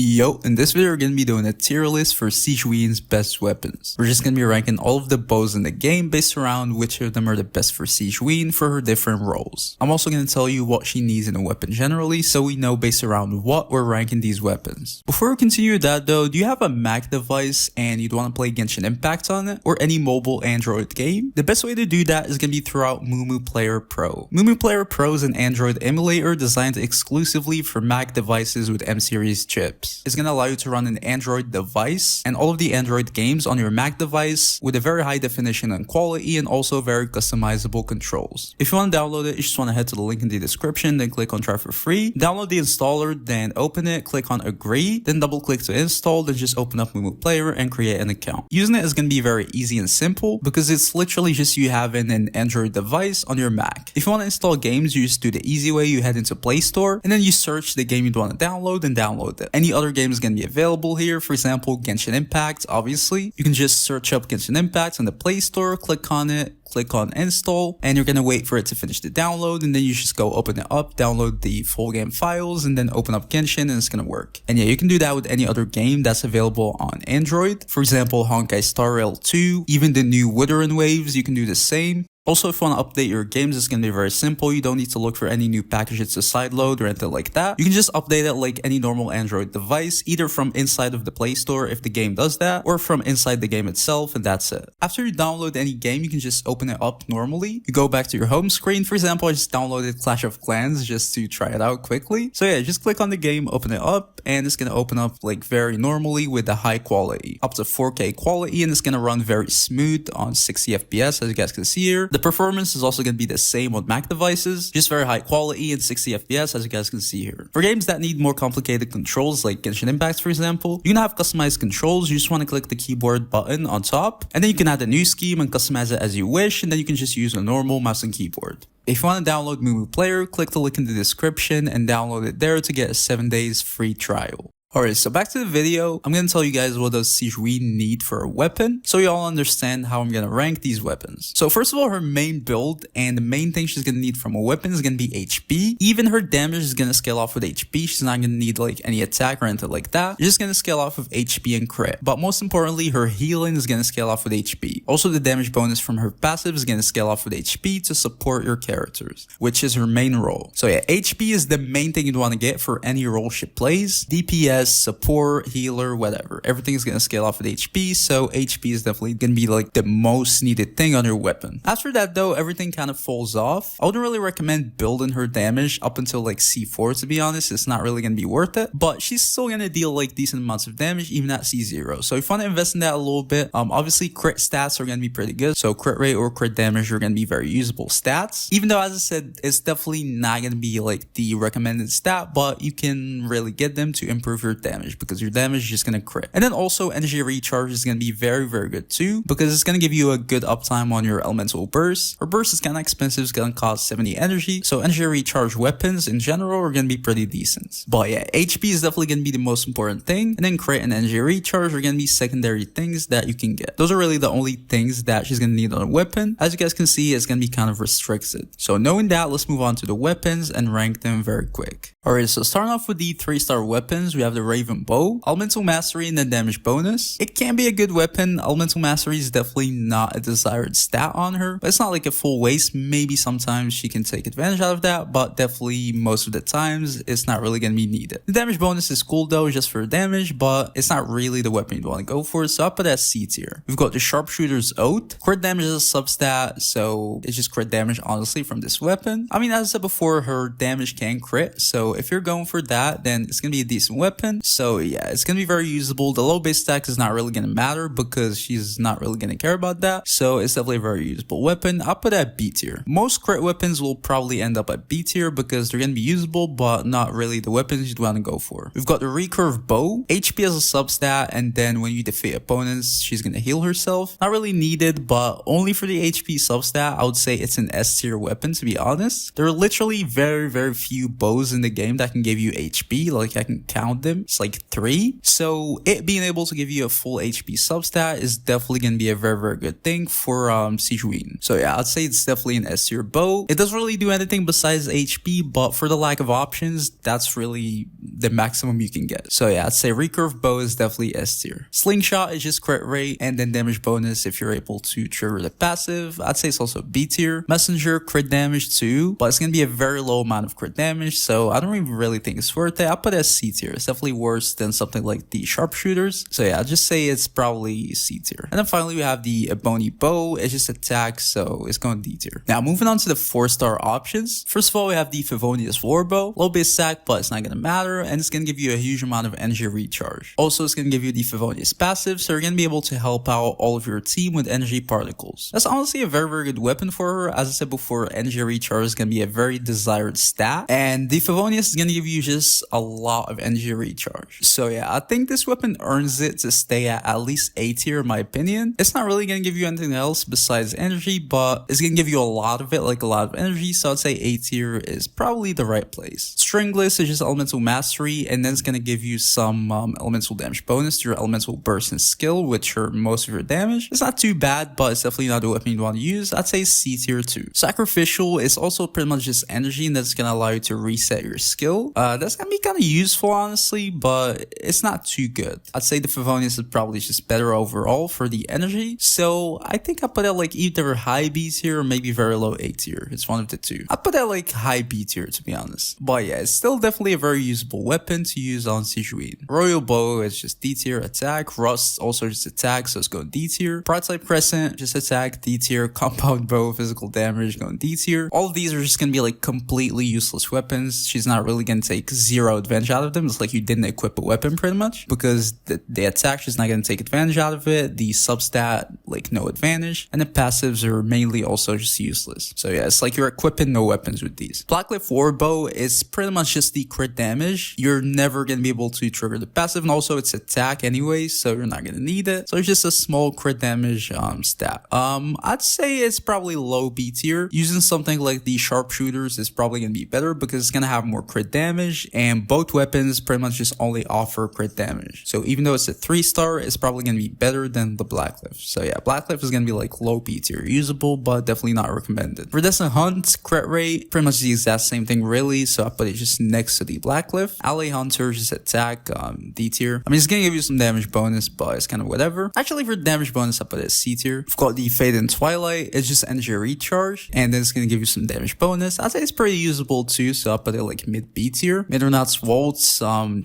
Yo, in this video we're going to be doing a tier list for Sigewinne's best weapons. We're just going to be ranking all of the bows in the game based around which of them are the best for Sigewinne for her different roles. I'm also going to tell you what she needs in a weapon generally so we know based around what we're ranking these weapons. Before we continue with that though, do you have a Mac device and you'd want to play Genshin Impact on it or any mobile Android game? The best way to do that is going to be throughout Mumu Player Pro. Mumu Player Pro is an Android emulator designed exclusively for Mac devices with M-series chips. It's going to allow you to run an Android device and all of the Android games on your Mac device with a very high definition and quality and also very customizable controls. If you want to download it, you just want to head to the link in the description, then click on try for free. Download the installer, then open it, click on agree, then double click to install, then just open up Mumu Player and create an account. Using it is going to be very easy and simple because it's literally just you having an Android device on your Mac. If you want to install games, you just do the easy way. You head into Play Store and then you search the game you'd want to download and download it. Any other game is going to be available here. For example, Genshin Impact, obviously. You can just search up Genshin Impact on the Play Store, click on it, click on install, and you're going to wait for it to finish the download, and then you just go open it up, download the full game files, and then open up Genshin, and it's going to work. And yeah, you can do that with any other game that's available on Android. For example, Honkai Star Rail 2, even the new Wuthering Waves, you can do the same. Also, if you want to update your games, it's going to be very simple. You don't need to look for any new packages to sideload or anything like that. You can just update it like any normal Android device, either from inside of the Play Store if the game does that, or from inside the game itself, and that's it. After you download any game, you can just open it up normally. You go back to your home screen. For example, I just downloaded Clash of Clans just to try it out quickly. So yeah, just click on the game, open it up, and it's going to open up like very normally with the high quality, up to 4K quality, and it's going to run very smooth on 60 FPS, as you guys can see here. The performance is also going to be the same on Mac devices, just very high quality and 60 FPS, as you guys can see here. For games that need more complicated controls like Genshin Impact, for example, you can have customized controls. You just want to click the keyboard button on top, and then you can add a new scheme and customize it as you wish, and then you can just use a normal mouse and keyboard. If you want to download Mumu Player, click the link in the description and download it there to get a 7 days free trial. Alright, so back to the video. I'm going to tell you guys what does Sigewinne need for a weapon, so you all understand how I'm going to rank these weapons. So first of all, her main build and the main thing she's going to need from a weapon is going to be HP. Even her damage is going to scale off with HP. She's not going to need like any attack or anything like that. You're just going to scale off with HP and crit. But most importantly, her healing is going to scale off with HP. Also, the damage bonus from her passive is going to scale off with HP to support your characters, which is her main role. So yeah, HP is the main thing you'd want to get for any role she plays. DPS, support, healer, whatever. Everything is going to scale off with HP, so HP is definitely going to be like the most needed thing on your weapon. After that though, everything kind of falls off. I wouldn't really recommend building her damage up until like C4, to be honest. It's not really going to be worth it, but she's still going to deal like decent amounts of damage even at C0. So if you want to invest in that a little bit, obviously crit stats are going to be pretty good. So crit rate or crit damage are going to be very usable stats. Even though, as I said, it's definitely not going to be like the recommended stat, but you can really get them to improve your damage because your damage is just going to crit. And then also energy recharge is going to be very, very good too because it's going to give you a good uptime on your elemental burst. Her burst is kind of expensive. It's going to cost 70 energy. So energy recharge weapons in general are going to be pretty decent. But yeah, HP is definitely going to be the most important thing. And then crit and energy recharge are going to be secondary things that you can get. Those are really the only things that she's going to need on a weapon. As you guys can see, it's going to be kind of restricted. So knowing that, let's move on to the weapons and rank them very quick. Alright, so starting off with the 3-star weapons, we have the Raven Bow, Elemental Mastery, and then damage bonus. It can be a good weapon. Elemental Mastery is definitely not a desired stat on her, but it's not like a full waste. Maybe sometimes she can take advantage out of that, but definitely most of the times it's not really going to be needed. The damage bonus is cool though, just for damage, but it's not really the weapon you want to go for, so I'll put it as C tier. We've got the Sharpshooter's Oath. Crit damage is a substat, so it's just crit damage honestly from this weapon. I mean, as I said before, her damage can crit, so if you're going for that, then it's going to be a decent weapon. So yeah, it's going to be very usable. The low base stack is not really going to matter because she's not really going to care about that. So it's definitely a very usable weapon. I'll put it at B tier. Most crit weapons will probably end up at B tier because they're going to be usable, but not really the weapons you'd want to go for. We've got the Recurve Bow. HP as a substat, and then when you defeat opponents, she's going to heal herself. Not really needed, but only for the HP substat, I would say it's an S tier weapon, to be honest. There are literally very, very few bows in the game that can give you HP. Like, I can count them. item. It's like 3. So it being able to give you a full HP substat is definitely going to be a very good thing for Sigewinne. So yeah, I'd say it's definitely an S tier bow. It doesn't really do anything besides HP, but for the lack of options, that's really the maximum you can get. So yeah, I'd say recurve bow is definitely S tier. Slingshot is just crit rate and then damage bonus if you're able to trigger the passive. I'd say it's also B tier. Messenger crit damage too, but it's gonna be a very low amount of crit damage, so I don't even really think it's worth it. I'll put it as C tier. It's definitely worse than something like the sharpshooters. So yeah, I'll just say it's probably C tier. And then finally we have the Ebony bow. It's just attack, so it's going D tier. Now moving on to the 4-star options. First of all, we have the Favonius warbow. Low base stack, but it's not gonna matter, and it's gonna give you a huge amount of energy recharge. Also, it's gonna give you the Favonius passive, so you're gonna be able to help out all of your team with energy particles. That's honestly a very good weapon for her. As I said before, energy recharge is gonna be a very desired stat, and the Favonius is gonna give you just a lot of energy recharge. So yeah, I think this weapon earns it to stay at least A tier in my opinion. It's not really gonna give you anything else besides energy, but it's gonna give you a lot of it, like a lot of energy, so I'd say A tier is probably the right place. Stringless is just elemental mastery, and then it's gonna give you some elemental damage bonus to your elemental burst and skill, which are most of your damage. It's not too bad, but it's definitely not a weapon you want to use. I'd say C tier too. Sacrificial is also pretty much just energy, and that's gonna allow you to reset your skill. That's gonna be kind of useful honestly, but it's not too good. I'd say the Favonius is probably just better overall for the energy, so I think I put it like either high B tier or maybe very low A tier. It's one of the two. I put that like high B tier to be honest. But yeah, it's still definitely a very usable weapon to use on Sigewinne. Royal bow is just D tier attack. Rust also just attack, so it's going D tier. Pride type crescent just attack, D tier. Compound bow physical damage going D tier. All of these are just gonna be like completely useless weapons. She's not really gonna take 0 advantage out of them. It's like you didn't equip a weapon pretty much, because the attack, she's not gonna take advantage out of it. The substat, like no advantage, and the passives are mainly also just useless. So yeah, it's like you're equipping no weapons with these. Blackcliff warbow is pretty much just the crit damage. You're never gonna be able to trigger the passive, and also it's attack anyway, so you're not gonna need it. So it's just a small crit damage stat. I'd say it's probably low B tier. Using something like the sharpshooters is probably gonna be better because it's gonna have more crit damage, and both weapons pretty much just only offer crit damage. So even though it's a 3-star, it's probably gonna be better than the Blackcliff. So yeah, Blackcliff is gonna be like low B tier, usable but definitely not recommended. Redescent Hunt crit rate, pretty much the exact same thing really, so I put it just next to the Blackcliff. Alley Hunter just attack, D tier. I mean, it's gonna give you some damage bonus, but it's kind of whatever. Actually, for damage bonus, I put it as C tier. We've got the Fade and Twilight. It's just energy recharge, and then it's gonna give you some damage bonus. I'd say it's pretty usable too, so I put it like mid B tier. Midernauts Waltz,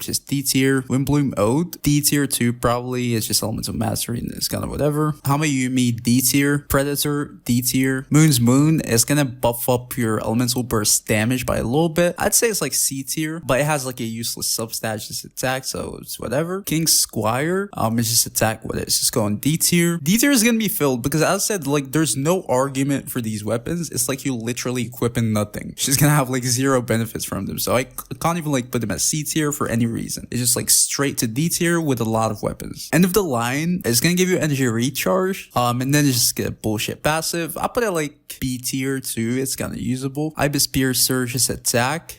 just D tier. Windbloom Ode, D tier too probably. It's just elemental mastery, and it's kind of whatever. Hamayumi, D tier. Predator, D tier. Moon's Moon is gonna buff up your elemental burst damage by a little bit. I'd say it's like C tier, but it has like a useless substat, just attack, so it's whatever. King Squire, it's just attack with it. It's just going D tier. D tier is gonna be filled because, as I said, like there's no argument for these weapons. It's like you literally equipping nothing. She's gonna have like 0 benefits from them, so I can't even like put them as C tier for any reason. It's just like straight to D tier with a lot of weapons. End of the line is gonna give you energy recharge, and then just get a bullshit passive. I put it like B tier too. It's kind of usable. Ibis Piercer, just attack.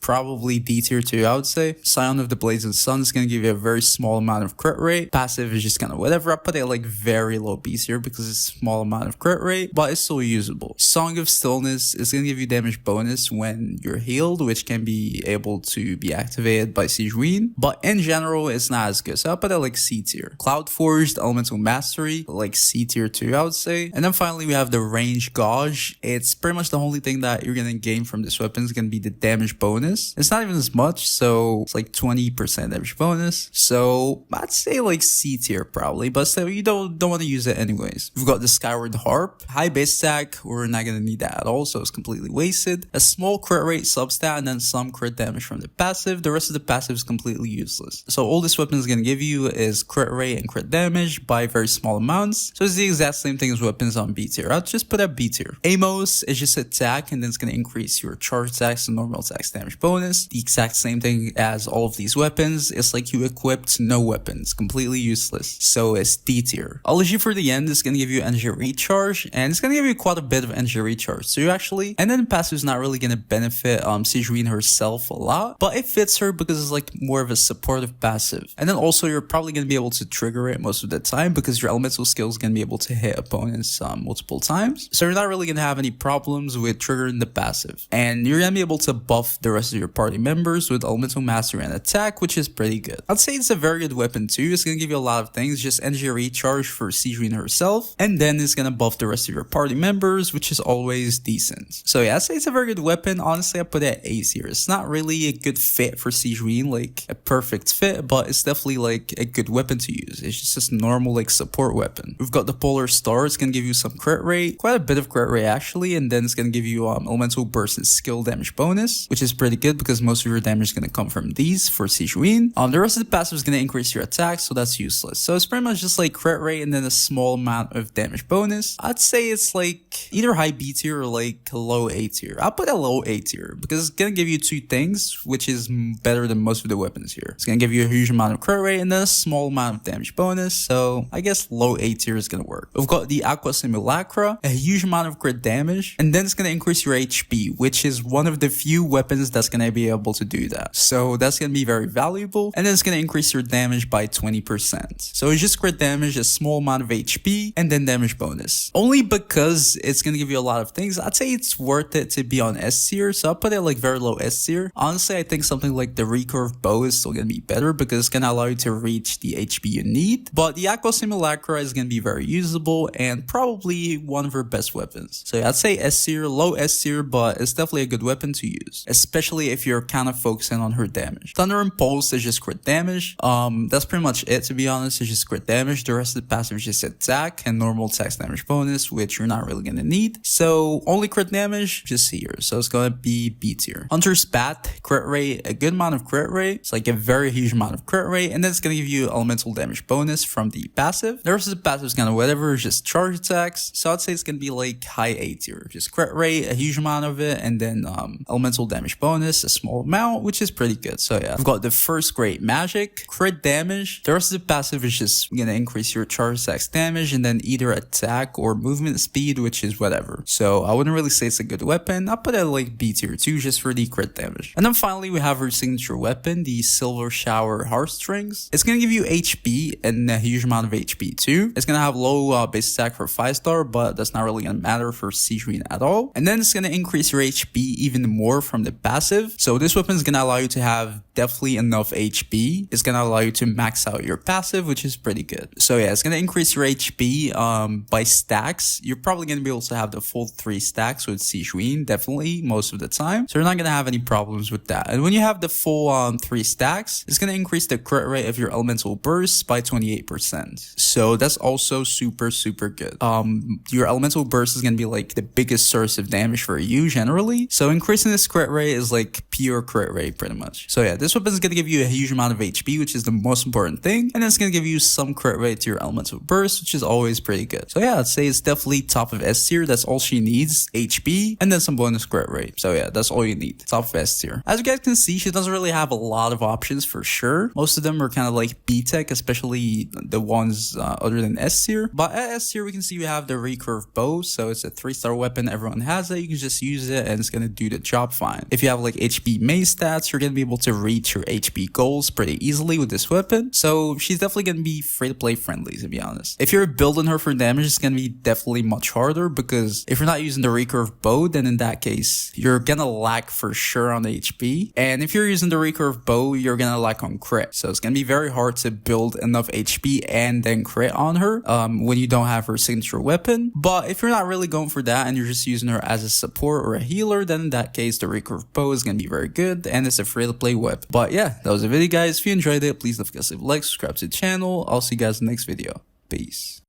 Probably D tier too, I would say. Scion of the Blazing Sun is going to give you a very small amount of crit rate. Passive is just kind of whatever. I put it like very low B tier because it's a small amount of crit rate, but it's still usable. Song of Stillness is going to give you damage bonus when you're healed, which can be able to be activated by Sigewinne, but in general, it's not as good. So I put it like C tier. Cloud Forged Elemental Mastery, like C tier too, I would say. And then finally, we have the Range Gauge. It's pretty much the only thing that you're going to gain from this weapon is going to be the damage bonus. It's not even as much, so it's like 20% damage bonus. So I'd say like C tier probably, but still you don't want to use it anyways. We've got the Skyward Harp, high base stack. We're not gonna need that at all, so it's completely wasted. A small crit rate substat and then some crit damage from the passive. The rest of the passive is completely useless. So all this weapon is gonna give you is crit rate and crit damage by very small amounts. So it's the exact same thing as weapons on B tier. I'll just put at B tier. Amos is just attack, and then it's gonna increase your charge attacks and normal attacks damage damage bonus. The exact same thing as all of these weapons. It's like you equipped no weapons, completely useless. So it's D tier. I'll leave you for the end. It's gonna give you energy recharge, and it's gonna give you quite a bit of energy recharge too, actually. And then passive is not really gonna benefit Sigewinne herself a lot, but it fits her because it's like more of a supportive passive. And then also you're probably gonna be able to trigger it most of the time because your elemental skill is gonna be able to hit opponents multiple times. So you're not really gonna have any problems with triggering the passive. And you're gonna be able to buff the rest of your party members with elemental mastery and attack, which is pretty good. I'd say it's a very good weapon too. It's gonna give you a lot of things, just energy recharge for Sigewinne herself, and then it's gonna buff the rest of your party members, which is always decent. So yeah, I'd say it's a very good weapon. Honestly, I put it at A tier. It's not really a good fit for Sigewinne, like a perfect fit, but it's definitely like a good weapon to use. It's just a normal like support weapon. We've got the Polar Star. It's gonna give you some crit rate, quite a bit of crit rate actually, and then it's gonna give you elemental burst and skill damage bonus, which is pretty good because most of your damage is gonna come from these for Sigewinne. The rest of the passive is gonna increase your attack, so that's useless. So it's pretty much just like crit rate and then a small amount of damage bonus. I'd say it's like either high B tier or like low A tier. I'll put a low A tier because it's gonna give you two things, which is better than most of the weapons here. It's gonna give you a huge amount of crit rate and then a small amount of damage bonus, so I guess low A tier is gonna work. We've got the Aqua Simulacra, a huge amount of crit damage, and then it's gonna increase your HP, which is one of the few weapons that's gonna be able to do that. So that's gonna be very valuable, and then it's gonna increase your damage by 20%. So it's just crit damage, a small amount of HP, and then damage bonus. Only because it's gonna give you a lot of things, I'd say it's worth it to be on S tier, so I'll put it like very low S tier. Honestly, I think something like the recurve bow is still gonna be better because it's gonna allow you to reach the HP you need, but the Aqua Simulacra is gonna be very usable and probably one of her best weapons. So yeah, I'd say S tier, low S tier, but it's definitely a good weapon to use, especially if you're kind of focusing on her damage. Thunder Impulse is just crit damage. That's pretty much it, to be honest. It's just crit damage. The rest of the passive is just attack and normal attack damage bonus, which you're not really gonna need. So only crit damage, just here. So it's gonna be B tier. Hunter's Spat, crit rate, a good amount of crit rate. It's like a very huge amount of crit rate, and then it's gonna give you elemental damage bonus from the passive. The rest of the passive is kind of whatever, just charge attacks. So I'd say it's gonna be like high A tier. Just crit rate, a huge amount of it, and then elemental damage bonus, a small amount, which is pretty good. So yeah, I've got the first great magic, crit damage. The rest of the passive is just gonna increase your charge attacks damage, and then either attack or movement speed, which is whatever. So I wouldn't really say it's a good weapon. I'll put it like B tier too, just for the crit damage. And then finally, we have her signature weapon, the Silver Shower Heartstrings. It's gonna give you HP and a huge amount of HP too. It's gonna have low base attack for 5-star, but that's not really gonna matter for Sigewinne at all. And then it's gonna increase your HP even more from the passive. So this weapon is gonna allow you to have definitely enough HP. It's gonna allow you to max out your passive, which is pretty good. So yeah, it's gonna increase your HP by stacks. You're probably gonna be able to have the full 3 stacks with Sigewinne, definitely most of the time. So you're not gonna have any problems with that. And when you have the full 3 stacks, it's gonna increase the crit rate of your elemental bursts by 28%. So that's also super good. Your elemental burst is gonna be like the biggest source of damage for you generally. So increasing this crit rate is like pure crit rate pretty much. So yeah, this weapon is gonna give you a huge amount of HP, which is the most important thing. And it's gonna give you some crit rate to your elemental burst, which is always pretty good. So yeah, I'd say it's definitely top of S tier. That's all she needs, HP, and then some bonus crit rate. So yeah, that's all you need. Top of S tier. As you guys can see, she doesn't really have a lot of options for sure. Most of them are kind of like B-Tech, especially the ones other than S tier. But at S tier, we can see we have the recurve bow. So it's a 3-star weapon. Everyone has it. You can just use it and it's gonna do the job fine. If you have like HP main stats, you're gonna be able to reach your HP goals pretty easily with this weapon. So she's definitely gonna be free to play friendly, to be honest. If you're building her for damage, it's gonna be definitely much harder because if you're not using the recurve bow, then in that case, you're gonna lack for sure on the HP. And if you're using the recurve bow, you're gonna lack on crit. So it's gonna be very hard to build enough HP and then crit on her when you don't have her signature weapon. But if you're not really going for that and you're just using her as a support or a healer, then in that case, the recurve bow is gonna be very good and it's a free to play weapon. But yeah, that was the video, guys. If you enjoyed it, please leave a like, subscribe to the channel. I'll see you guys in the next video. Peace.